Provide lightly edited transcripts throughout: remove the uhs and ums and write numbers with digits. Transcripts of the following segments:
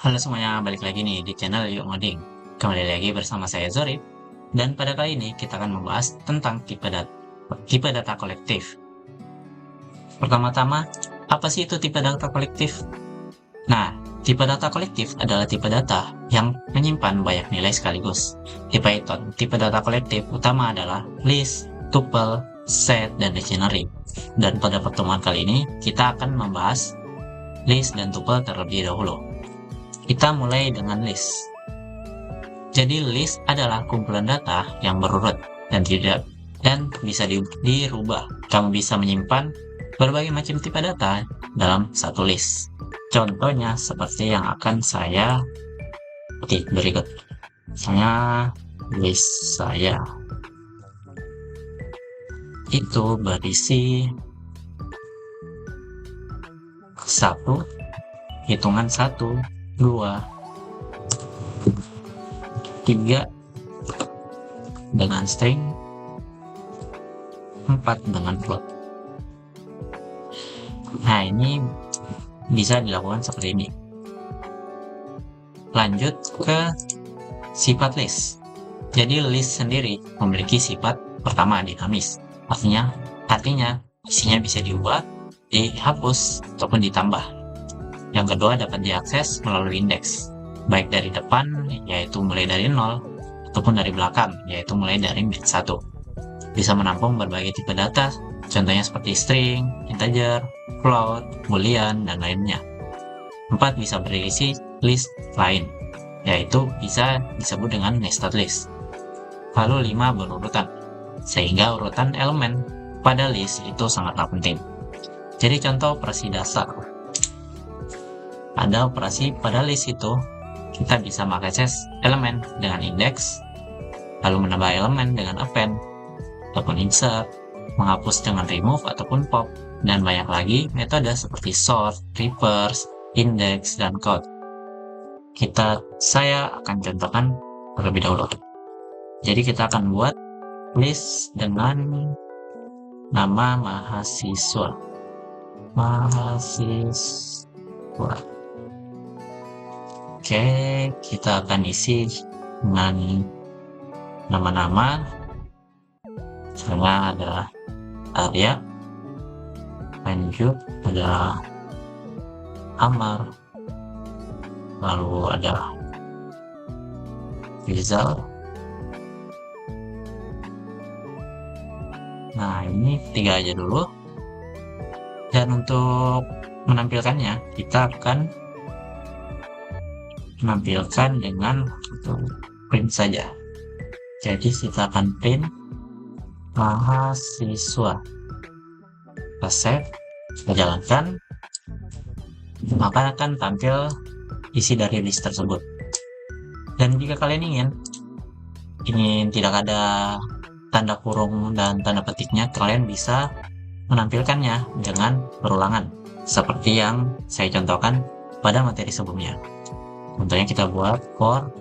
Halo semuanya, balik lagi nih di channel Yuk Ngoding. Kembali lagi bersama saya Zorib, dan pada kali ini kita akan membahas tentang tipe data kolektif. Pertama-tama, apa sih itu tipe data kolektif? Nah, tipe data kolektif adalah tipe data yang menyimpan banyak nilai sekaligus. Di Python, tipe data kolektif utama adalah list, tuple, set, dan dictionary. Dan pada pertemuan kali ini, kita akan membahas list dan tuple terlebih dahulu. Kita mulai dengan list. Jadi list adalah kumpulan data yang berurut dan bisa dirubah. Kamu bisa menyimpan berbagai macam tipe data dalam satu list. Contohnya seperti yang akan saya ketik berikut. Misalnya list saya itu berisi 1, hitungan 1, 2, 3 dengan string, 4 dengan float. Nah, ini bisa dilakukan seperti ini. Lanjut ke sifat list. Jadi list sendiri memiliki sifat pertama dinamis. Artinya isinya bisa diubah, dihapus, ataupun ditambah. Yang kedua dapat diakses melalui indeks, baik dari depan, yaitu mulai dari 0, ataupun dari belakang, yaitu mulai dari bit 1. Bisa menampung berbagai tipe data, contohnya seperti string, integer, float, boolean, dan lainnya. 4 bisa berisi list lain, yaitu bisa disebut dengan nested list. Lalu 5 berurutan, sehingga urutan elemen pada list itu sangatlah penting. Jadi contoh operasi dasar. Ada operasi pada list itu, kita bisa mengakses elemen dengan indeks, lalu menambah elemen dengan append, ataupun insert, menghapus dengan remove ataupun pop, dan banyak lagi metode seperti sort, reverse, index, dan code. Saya akan contohkan terlebih dahulu. Jadi kita akan buat list dengan nama mahasiswa. Oke, kita akan isi dengan nama-nama. Misalnya ada Arya, lanjut ada Amar, lalu ada Rizal. Nah, ini 3 aja dulu. Dan untuk menampilkannya, kita akan menampilkan dengan print saja. Jadi kita akan print mahasiswa. Kita save, kita jalankan, maka akan tampil isi dari list tersebut. Dan jika kalian ingin tidak ada tanda kurung dan tanda petiknya, kalian bisa menampilkannya dengan perulangan seperti yang saya contohkan pada materi sebelumnya. Contohnya kita buat for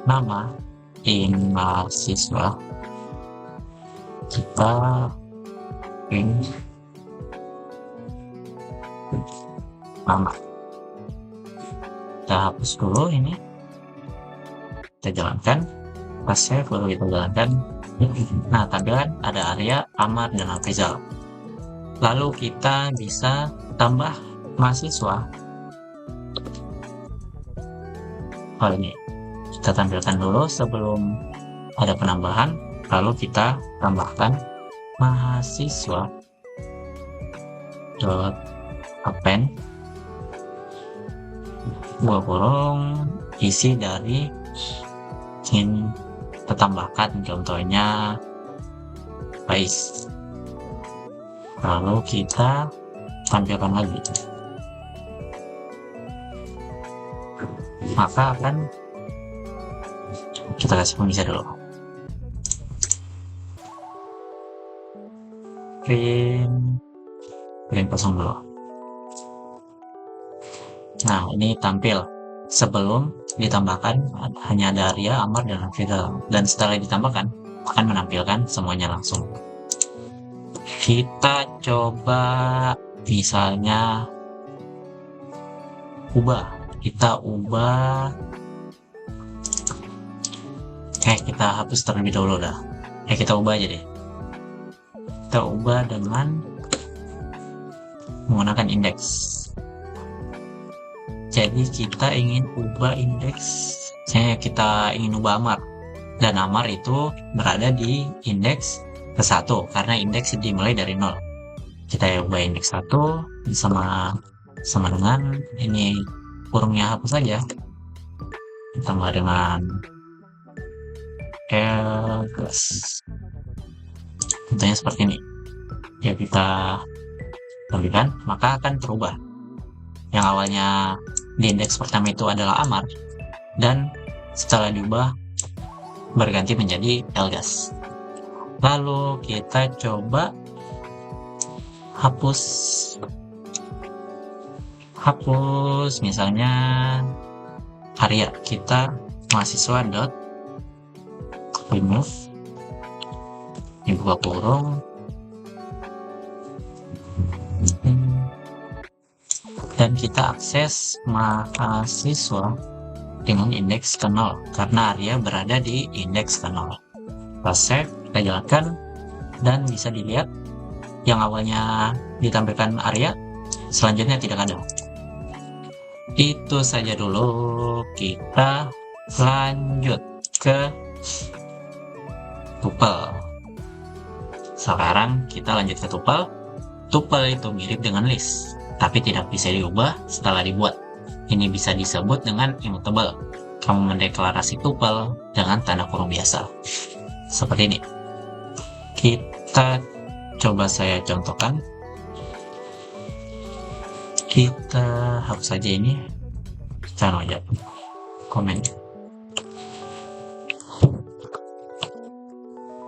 nama mahasiswa, kita print nama. Kita hapus dulu ini, kita jalankan, pas save lalu kita jalankan. Nah, tampilan ada Arya, Amar, dan Afrizal. Lalu kita bisa tambah mahasiswa. Ini kita tampilkan dulu sebelum ada penambahan, lalu kita tambahkan mahasiswa dot append isi dari ingin ditambahkan, contohnya Pais. Lalu kita tampilkan lagi, maka akan kita kasih pemisah dulu, print kosong dulu. Nah, ini tampil sebelum ditambahkan hanya ada Arya, Amar, dan Afrizal, dan setelah ditambahkan akan menampilkan semuanya langsung. Kita coba misalnya ubah kita ubah, kita hapus terlebih dahulu dah. Kita ubah aja deh. Kita ubah dengan menggunakan indeks. Jadi kita ingin ubah indeks, kita ingin ubah amar, dan amar itu berada di indeks ke-1 karena indeks dimulai dari 0. Kita ubah indeks 1 sama dengan ini, kurungnya hapus saja, ditambah dengan L plus, contohnya seperti ini ya, kita tambahkan, maka akan berubah. Yang awalnya di indeks pertama itu adalah amar, dan setelah diubah berganti menjadi LGAS. Lalu kita coba hapus misalnya Arya, kita mahasiswa dot remove, dibuka kurung, dan kita akses mahasiswa dengan indeks ke 0 karena Arya berada di indeks ke 0. Kita save, kita jalankan, dan bisa dilihat yang awalnya ditampilkan Arya selanjutnya tidak ada. Itu saja dulu, kita lanjut ke tuple. Sekarang kita lanjut ke tuple. Tuple itu mirip dengan list, tapi tidak bisa diubah setelah dibuat. Ini bisa disebut dengan immutable. Kamu mendeklarasi tuple dengan tanda kurung biasa. Seperti ini. Kita coba saya contohkan. Kita hapus saja ini. Kita aja komen.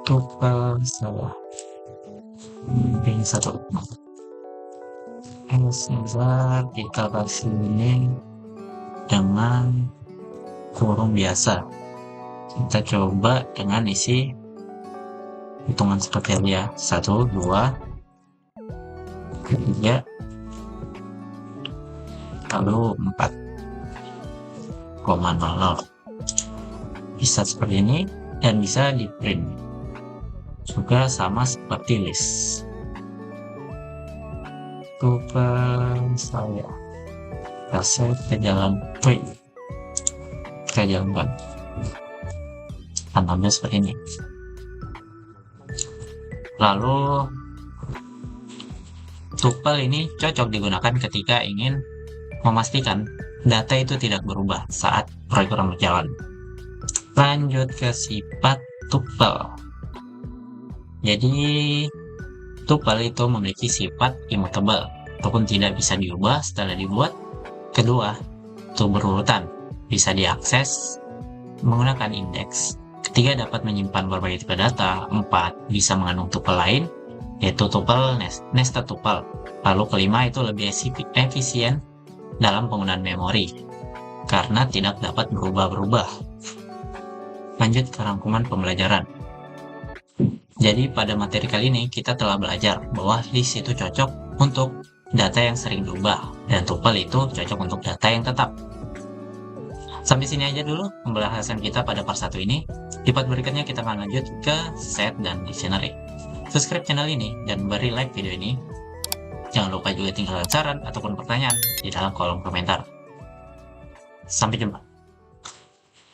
Tuple salah. Ini 1. Sebentar, kita kasih ini dengan kurung biasa. Kita coba dengan isi hitungan seperti ini ya, 1, 2, 3, lalu 4,00. Bisa seperti ini, dan bisa di print juga sama seperti list. Tuple saya kasih ke jalan kita jalankan, tanamnya seperti ini. Lalu tuple ini cocok digunakan ketika ingin memastikan data itu tidak berubah saat program berjalan. Lanjut ke sifat tuple. Jadi tuple itu memiliki sifat immutable ataupun tidak bisa diubah setelah dibuat. Kedua, itu berurutan, bisa diakses menggunakan indeks. Ketiga, dapat menyimpan berbagai tipe data. 4, bisa mengandung tuple lain, yaitu tuple nested tuple. Lalu kelima, itu lebih efisien dalam penggunaan memori karena tidak dapat berubah-berubah. Lanjut ke rangkuman pembelajaran. Jadi pada materi kali ini kita telah belajar bahwa list itu cocok untuk data yang sering berubah, dan tuple itu cocok untuk data yang tetap. Sampai sini aja dulu pembahasan kita pada part 1 ini. Di part berikutnya kita akan lanjut ke set dan dictionary. Subscribe channel ini dan beri like video ini. Jangan lupa juga tinggalkan saran ataupun pertanyaan di dalam kolom komentar. Sampai jumpa.